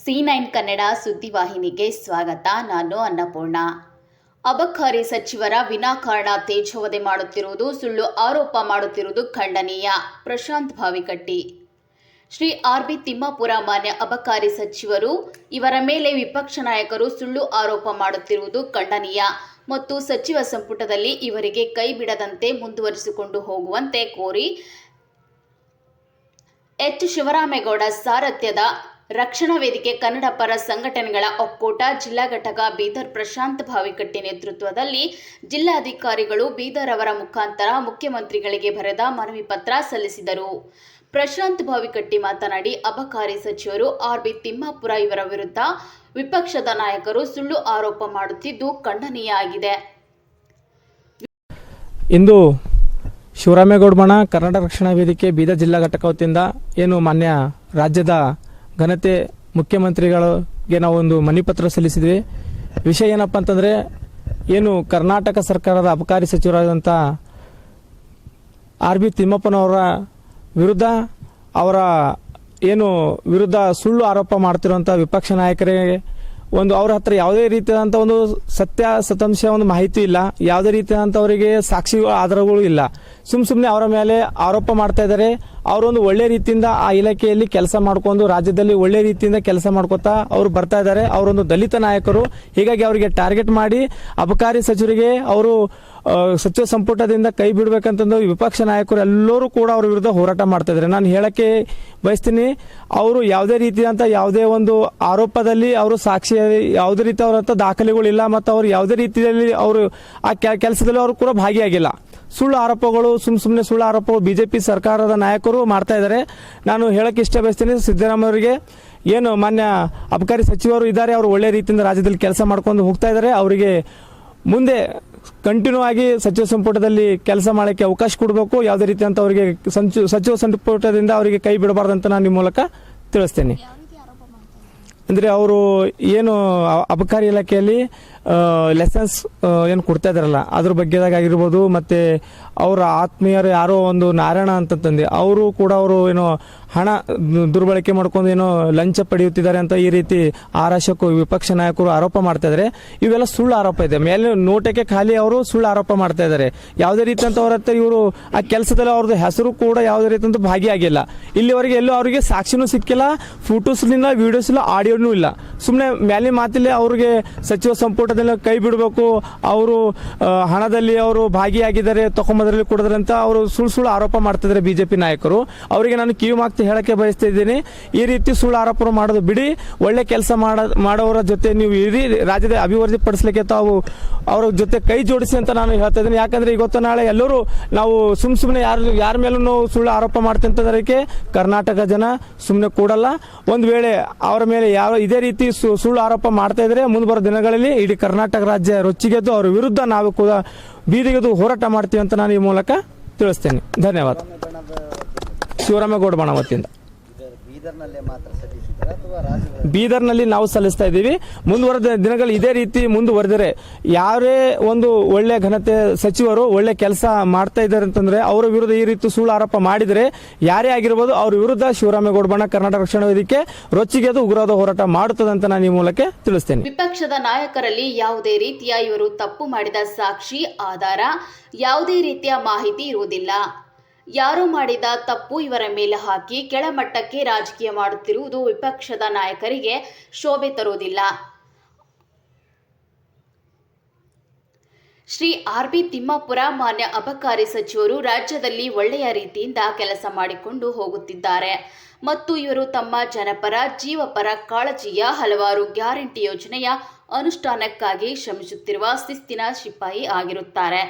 C9 Kannada ಸುದ್ದಿವಾಹಿನಿಗೆ ಸ್ವಾಗತ. ನಾನು ಅನ್ನಪೂರ್ಣ. ಅಬಕಾರಿ ಸಚಿವರ ವಿನಾಕಾರಣ ತೇಜೋವಧೆ ಮಾಡುತ್ತಿರುವುದು, ಸುಳ್ಳು ಆರೋಪ ಮಾಡುತ್ತಿರುವುದು ಖಂಡನೀಯ. ಪ್ರಶಾಂತ್ ಭಾವಿಕಟ್ಟಿ. ಶ್ರೀ ಆರ್.ಬಿ. ತಿಮ್ಮಾಪುರ ಮಾನ್ಯ ಅಬಕಾರಿ ಸಚಿವರು ಇವರ ಮೇಲೆ ವಿಪಕ್ಷ ನಾಯಕರು ಸುಳ್ಳು ಆರೋಪ ಮಾಡುತ್ತಿರುವುದು ಖಂಡನೀಯ ಮತ್ತು ಸಚಿವ ಸಂಪುಟದಲ್ಲಿ ಇವರಿಗೆ ಕೈ ಬಿಡದಂತೆ ಮುಂದುವರಿಸಿಕೊಂಡು ಹೋಗುವಂತೆ ಕೋರಿ ಎಚ್. ಶಿವರಾಮೇಗೌಡ ಸಾರಥ್ಯದ ರಕ್ಷಣಾ ವೇದಿಕೆ ಕನ್ನಡ ಪರ ಸಂಘಟನೆಗಳ ಒಕ್ಕೂಟ ಜಿಲ್ಲಾ ಘಟಕ ಬೀದರ್ ಪ್ರಶಾಂತ್ ಭಾವಿಕಟ್ಟಿ ನೇತೃತ್ವದಲ್ಲಿ ಜಿಲ್ಲಾಧಿಕಾರಿಗಳು ಬೀದರ್ ಅವರ ಮುಖಾಂತರ ಮುಖ್ಯಮಂತ್ರಿಗಳಿಗೆ ಬರೆದ ಮನವಿ ಪತ್ರ ಸಲ್ಲಿಸಿದರು. ಪ್ರಶಾಂತ್ ಭಾವಿಕಟ್ಟಿ ಮಾತನಾಡಿ, ಅಬಕಾರಿ ಸಚಿವರು ಆರ್.ಬಿ. ತಿಮ್ಮಾಪುರ ಇವರ ವಿರುದ್ಧ ವಿಪಕ್ಷದ ನಾಯಕರು ಸುಳ್ಳು ಆರೋಪ ಮಾಡುತ್ತಿದ್ದು ಖಂಡನೀಯ ಆಗಿದೆ. ಇಂದು ಶಿವರಾಮೇಗೌಡ ಬಣ ಕನ್ನಡ ರಕ್ಷಣಾ ವೇದಿಕೆ ಬೀದರ್ ಜಿಲ್ಲಾ ಘಟಕ ವತಿಯಿಂದ ಏನು ಮಾನ್ಯ ರಾಜ್ಯದ ಘನತೆ ಮುಖ್ಯಮಂತ್ರಿಗಳಿಗೆ ನಾವು ಒಂದು ಮನವಿ ಪತ್ರ ಸಲ್ಲಿಸಿದ್ವಿ. ವಿಷಯ ಏನಪ್ಪ ಅಂತಂದರೆ, ಏನು ಕರ್ನಾಟಕ ಸರ್ಕಾರದ ಅಬಕಾರಿ ಸಚಿವರಾದಂಥ ಆರ್.ಬಿ. ತಿಮ್ಮಪ್ಪನವರ ವಿರುದ್ಧ ವಿರುದ್ಧ ಸುಳ್ಳು ಆರೋಪ ಮಾಡ್ತಿರುವಂಥ ವಿಪಕ್ಷ ನಾಯಕರಿಗೆ ಅವ್ರ ಹತ್ರ ಯಾವುದೇ ರೀತಿಯಾದಂಥ ಒಂದು ಸತ್ಯಾಂಶ ಒಂದು ಮಾಹಿತಿ ಇಲ್ಲ, ಯಾವುದೇ ರೀತಿಯಾದಂಥ ಅವರಿಗೆ ಸಾಕ್ಷಿ ಆಧಾರಗಳು ಇಲ್ಲ. ಸುಮ್ಮನೆ ಅವರ ಮೇಲೆ ಆರೋಪ ಮಾಡ್ತಾ ಇದ್ದಾರೆ. ಅವರೊಂದು ಒಳ್ಳೆ ರೀತಿಯಿಂದ ಆ ಇಲಾಖೆಯಲ್ಲಿ ಕೆಲಸ ಮಾಡ್ಕೊಂಡು ರಾಜ್ಯದಲ್ಲಿ ಒಳ್ಳೆ ರೀತಿಯಿಂದ ಕೆಲಸ ಮಾಡ್ಕೋತಾ ಅವರು ಬರ್ತಾ ಇದ್ದಾರೆ. ಅವರೊಂದು ದಲಿತ ನಾಯಕರು, ಹೀಗಾಗಿ ಅವರಿಗೆ ಟಾರ್ಗೆಟ್ ಮಾಡಿ ಅಬಕಾರಿ ಸಚಿವರಿಗೆ ಅವರು ಸಚಿವ ಸಂಪುಟದಿಂದ ಕೈ ಬಿಡಬೇಕಂತಂದು ವಿಪಕ್ಷ ನಾಯಕರು ಎಲ್ಲರೂ ಕೂಡ ಅವ್ರ ವಿರುದ್ಧ ಹೋರಾಟ ಮಾಡ್ತಾ ಇದ್ದಾರೆ. ನಾನು ಹೇಳಕ್ಕೆ ಬಯಸ್ತೀನಿ, ಅವರು ಯಾವುದೇ ರೀತಿಯಾದಂಥ ಯಾವುದೇ ಒಂದು ಆರೋಪದಲ್ಲಿ ಅವರು ಸಾಕ್ಷಿ ಯಾವುದೇ ರೀತಿ ಅವರ ಹತ್ರ ದಾಖಲೆಗಳಿಲ್ಲ ಮತ್ತು ಅವರು ಯಾವುದೇ ರೀತಿಯಲ್ಲಿ ಅವರು ಆ ಕೆಲಸದಲ್ಲಿ ಅವರು ಕೂಡ ಭಾಗಿಯಾಗಿಲ್ಲ. ಸುಳ್ಳು ಆರೋಪಗಳು ಸುಮ್ಮನೆ ಸುಳ್ಳು ಆರೋಪಗಳು ಬಿಜೆಪಿ ಸರ್ಕಾರದ ನಾಯಕರು ಮಾಡ್ತಾ ಇದ್ದಾರೆ. ನಾನು ಹೇಳಕ್ಕೆ ಇಷ್ಟ ಬಯಸ್ತೀನಿ, ಸಿದ್ದರಾಮಯ್ಯ ಅವರಿಗೆ ಏನು ಮಾನ್ಯ ಅಬಕಾರಿ ಸಚಿವರು ಇದ್ದಾರೆ, ಅವರು ಒಳ್ಳೆ ರೀತಿಯಿಂದ ರಾಜ್ಯದಲ್ಲಿ ಕೆಲಸ ಮಾಡ್ಕೊಂಡು ಹೋಗ್ತಾ ಇದ್ದಾರೆ. ಅವರಿಗೆ ಮುಂದೆ ಕಂಟಿನ್ಯೂ ಆಗಿ ಸಚಿವ ಸಂಪುಟದಲ್ಲಿ ಕೆಲಸ ಮಾಡೋಕ್ಕೆ ಅವಕಾಶ ಕೊಡಬೇಕು. ಯಾವುದೇ ರೀತಿಯಂತ ಅವರಿಗೆ ಸಚಿವ ಸಂಪುಟದಿಂದ ಅವರಿಗೆ ಕೈ ಬಿಡಬಾರ್ದಂತ ನಾನು ನಿಮ್ಮ ಮೂಲಕ ತಿಳಿಸ್ತೇನೆ. ಅಂದರೆ ಅವರು ಏನು ಅಬಕಾರಿ ಇಲಾಖೆಯಲ್ಲಿ ಲೆಸನ್ಸ್ ಏನು ಕೊಡ್ತಾ ಇದ್ದಾರಲ್ಲ ಅದ್ರ ಬಗ್ಗೆದಾಗಿರ್ಬೋದು, ಮತ್ತು ಅವರ ಆತ್ಮೀಯರು ಯಾರೋ ಒಂದು ನಾರಾಯಣ ಅಂತಂದು ಅವರು ಕೂಡ ಅವರು ಏನೋ ಹಣ ದುರ್ಬಳಕೆ ಮಾಡ್ಕೊಂಡು ಏನೋ ಲಂಚ ಪಡೆಯುತ್ತಿದ್ದಾರೆ ಅಂತ ಈ ರೀತಿ ಆರಾಶಕ್ಕೂ ವಿಪಕ್ಷ ನಾಯಕರು ಆರೋಪ ಮಾಡ್ತಾ ಇದ್ದಾರೆ. ಇವೆಲ್ಲ ಸುಳ್ಳು ಆರೋಪ ಇದೆ. ಮೇಲೆ ನೋಟಕ್ಕೆ ಖಾಲಿ ಅವರು ಸುಳ್ಳು ಆರೋಪ ಮಾಡ್ತಾ ಇದ್ದಾರೆ. ಯಾವುದೇ ರೀತಿಯಂತ ಅವ್ರ ಹತ್ರ ಇವರು ಆ ಕೆಲಸದಲ್ಲಿ ಅವ್ರದ್ದು ಹೆಸರು ಕೂಡ ಯಾವುದೇ ರೀತಿಯಂತ ಭಾಗಿಯಾಗಿಲ್ಲ. ಇಲ್ಲಿವರೆಗೆ ಎಲ್ಲೂ ಅವರಿಗೆ ಸಾಕ್ಷಿನೂ ಸಿಕ್ಕಿಲ್ಲ, ಫೋಟೋಸ್ ಇಲ್ಲ, ವಿಡಿಯೋಸ್ ಇಲ್ಲ, ಆಡಿಯೋನೂ ಇಲ್ಲ. ಸುಮ್ಮನೆ ಮೇಲೆ ಮಾತಿಲ್ಲೇ ಅವ್ರಿಗೆ ಸಚಿವ ಸಂಪುಟದಲ್ಲಿ ಕೈ ಬಿಡಬೇಕು, ಅವರು ಹಣದಲ್ಲಿ ಅವರು ಭಾಗಿಯಾಗಿದ್ದಾರೆ, ತಗೊಂಬದ್ರಲ್ಲಿ ಕೊಡಿದ್ರೆ ಅಂತ ಅವರು ಸುಳ್ಳು ಆರೋಪ ಮಾಡ್ತಿದ್ದಾರೆ ಬಿಜೆಪಿ ನಾಯಕರು. ಅವರಿಗೆ ನಾನು ಕಿವಿ ಮಾತು ಹೇಳಕ್ಕೆ ಬಯಸ್ತಾ ಇದ್ದೀನಿ, ಈ ರೀತಿ ಸುಳ್ಳು ಆರೋಪ ಮಾಡೋದು ಬಿಡಿ. ಒಳ್ಳೆ ಕೆಲಸ ಮಾಡೋರ ಜೊತೆ ನೀವು ಇಡೀ ರಾಜ್ಯದ ಅಭಿವೃದ್ಧಿ ಪಡಿಸಲಿಕ್ಕೆ ತಾವು ಅವ್ರ ಜೊತೆ ಕೈ ಜೋಡಿಸಿ ಅಂತ ನಾನು ಹೇಳ್ತಾ ಇದ್ದೀನಿ. ಯಾಕಂದ್ರೆ ಇವತ್ತು ನಾಳೆ ಎಲ್ಲರೂ ನಾವು ಸುಮ್ಮನೆ ಯಾರ ಮೇಲೂ ಸುಳ್ಳು ಆರೋಪ ಮಾಡ್ತಿದ್ದಕ್ಕೆ ಕರ್ನಾಟಕ ಜನ ಸುಮ್ಮನೆ ಕೂಡಲ್ಲ. ಒಂದು ವೇಳೆ ಅವರ ಮೇಲೆ ಇದೇ ರೀತಿ ಸುಳ್ಳು ಆರೋಪ ಮಾಡ್ತಾ ಇದ್ರೆ ಮುಂದೆ ಬರೋ ದಿನಗಳಲ್ಲಿ ಇಡೀ ಕರ್ನಾಟಕ ರಾಜ್ಯ ರೊಚ್ಚಿಗೆದ್ದು ಅವರ ವಿರುದ್ಧ ನಾವು ಕೂಡ ಬೀದಿಗೆದ್ದು ಹೋರಾಟ ಮಾಡ್ತೀವಿ ಅಂತ ನಾನು ಈ ಮೂಲಕ ತಿಳಿಸ್ತೇನೆ. ಧನ್ಯವಾದ. ಶಿವರಾಮೇಗೌಡ ಬಣ ವತಿಯಿಂದ ಬೀದರ್ನಲ್ಲಿ ನಾವು ಸಲ್ಲಿಸ್ತಾ ಇದ್ದೀವಿ. ಮುಂದುವರೆದ ದಿನಗಳು ಇದೇ ರೀತಿ ಮುಂದುವರೆದರೆ ಯಾರೇ ಒಂದು ಒಳ್ಳೆ ಘನತೆ ಸಚಿವರು ಒಳ್ಳೆ ಕೆಲಸ ಮಾಡ್ತಾ ಇದ್ದಾರೆ ಅಂತಂದ್ರೆ ಅವರ ವಿರುದ್ಧ ಈ ರೀತಿ ಸುಳ್ಳು ಆರೋಪ ಮಾಡಿದರೆ ಯಾರೇ ಆಗಿರ್ಬೋದು ಅವ್ರ ವಿರುದ್ಧ ಶಿವರಾಮೇಗೌಡ ಬಣ ಕರ್ನಾಟಕ ರಕ್ಷಣಾ ವೇದಿಕೆ ರೊಚ್ಚಿಗೆದ್ದು ಉಗ್ರವಾದ ಹೋರಾಟ ಮಾಡುತ್ತದೆ ಅಂತ ನಾನು ಈ ಮೂಲಕ ತಿಳಿಸ್ತೇನೆ. ವಿಪಕ್ಷದ ನಾಯಕರಲ್ಲಿ ಯಾವುದೇ ರೀತಿಯ ಇವರು ತಪ್ಪು ಮಾಡಿದ ಸಾಕ್ಷಿ ಆಧಾರ ಯಾವುದೇ ರೀತಿಯ ಮಾಹಿತಿ ಇರುವುದಿಲ್ಲ. ಯಾರು ಮಾಡಿದ ತಪ್ಪು ಇವರ ಮೇಲೆ ಹಾಕಿ ಕೆಳಮಟ್ಟಕ್ಕೆ ರಾಜಕೀಯ ಮಾಡುತ್ತಿರುವುದು ವಿಪಕ್ಷದ ನಾಯಕರಿಗೆ ಶೋಭೆ ತರುವುದಿಲ್ಲ. ಶ್ರೀ ಆರ್.ಬಿ. ತಿಮ್ಮಾಪುರ ಮಾನ್ಯ ಅಬಕಾರಿ ಸಚಿವರು ರಾಜ್ಯದಲ್ಲಿ ಒಳ್ಳೆಯ ರೀತಿಯಿಂದ ಕೆಲಸ ಮಾಡಿಕೊಂಡು ಹೋಗುತ್ತಿದ್ದಾರೆ ಮತ್ತು ಇವರು ತಮ್ಮ ಜನಪರ ಜೀವಪರ ಕಾಳಜಿಯ ಹಲವಾರು ಗ್ಯಾರಂಟಿ ಯೋಜನೆಯ ಅನುಷ್ಠಾನಕ್ಕಾಗಿ ಶ್ರಮಿಸುತ್ತಿರುವ ಶಿಸ್ತಿನ ಸಿಪಾಯಿ ಆಗಿರುತ್ತಾರೆ.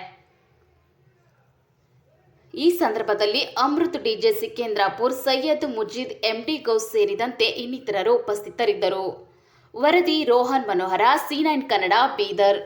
ಈ ಸಂದರ್ಭದಲ್ಲಿ ಅಮೃತ್ ಡಿಜೆ ಸಿಕೇಂದ್ರಪುರ್, ಸೈಯದ್ ಮುಜೀದ್, ಎಂಡಿ ಗೌಸ್ ಸೇರಿದಂತೆ ಇನ್ನಿತರರು ಉಪಸ್ಥಿತರಿದ್ದರು. ವರದಿ ರೋಹನ್ ಮನೋಹರ, C9 ಕನ್ನಡ, ಬೀದರ್.